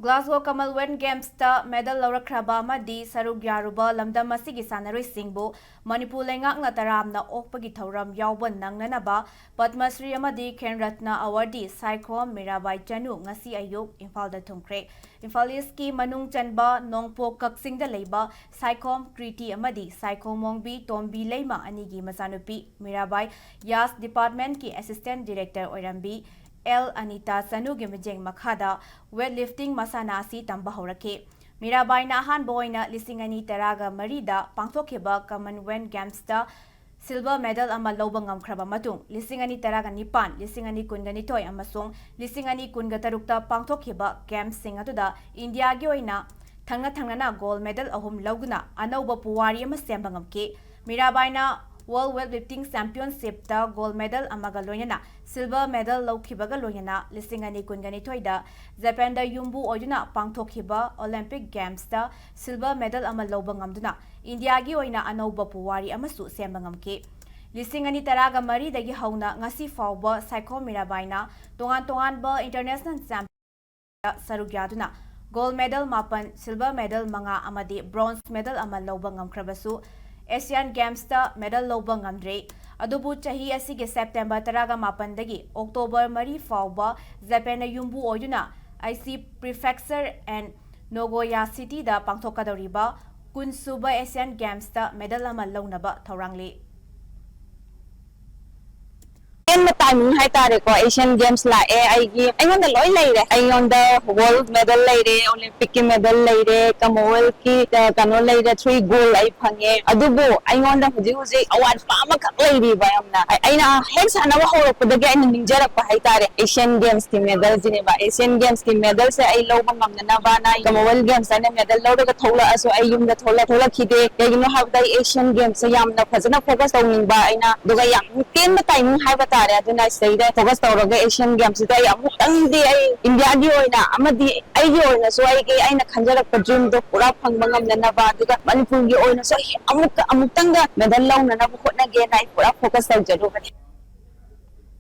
Glasgow Commonwealth Games ta medal lawrakraba amadi saruk yaruba lamdam asigi sanaroi singbu Manipur lengakna taramna okpagi thauram yawba nangnanaba Padma Shri amadi Khen Ratna awardee Saikhom Mirabai Chanu ngasi ayuk Imphal thumkre Imphal East ki manung chanba nongpo kaksingda leiba Saikhom Kriti amadi Saikhom Mongbi Tombi Leima anigi masanupi Mirabai Yas Department ki Assistant Director oirambi L. Anita Sanugi Mijeng Makhada weightlifting masana si tamba horake. Mirabai na ahanba oina lisingani teraga marida pangthokhiba Commonwealth Games ta silver medal ama lawba ngamkhraba matung lisingani teraga nipan lisingani kungani toy amasung lisingani kunga tarukta pangthokhiba games sing atuda India gi oina thangna gold medal ahum lawguna anauba puwari ama semba ngamke. Mirabai na World Weightlifting Championship ta gold medal amaga loyana silver medal lawkhibaga loyana lisingani kungani toida Japan da yumbu oyuna pangthokhiba Olympic Games ta silver medal ama lawba ngamduna India gi oina anauba puwari amasu semba ngamke. Lisingani taraga mari dagi hauna ngasi fawba Saikhom Mirabai na tongan ba international championship saruk yaduna gold medal mapan silver medal manga amadi bronze medal ama lawba ngamkhrabasu Asian Games ta medal lawba ngamdre adubu chahi asige September taraga mapandagi October mari fawba Japan yumbu oyuna IC Prefecture and Nagoya City da pangthokadoriba kunsuba Asian Games ta medal ama lawnaba thorangli timing hai tare ko Asian Games la ai ngonda loi leire ai ngonda world medal leire Olympic ki medal leire Commonwealth ki kano leire 3 gold ai phange adubu ai ngonda huji award pa ma khak leiri ba yamna aina hek sana wa horok podagi aina ningjarak pa hai tare Asian Games ki medal jine ba Asian Games ki medal se ai loba ngamna ba na Commonwealth Games ane medal lawdaga thola aso ai yumda thola khide yagino habda Asian Games se yamna phajana focus tawning ba aina duga yam ten ma timing hai ba tare aduna say that focus tawraga Asian Games ta amuk tangdi ai India gi oina amadi ai gi oina so ai ge aina khanjarak pa dream do pura phangba ngamna ba duga Manipur gi oina so amuk tanga medal lawna na bu khotna ge nai pura focus tawjaru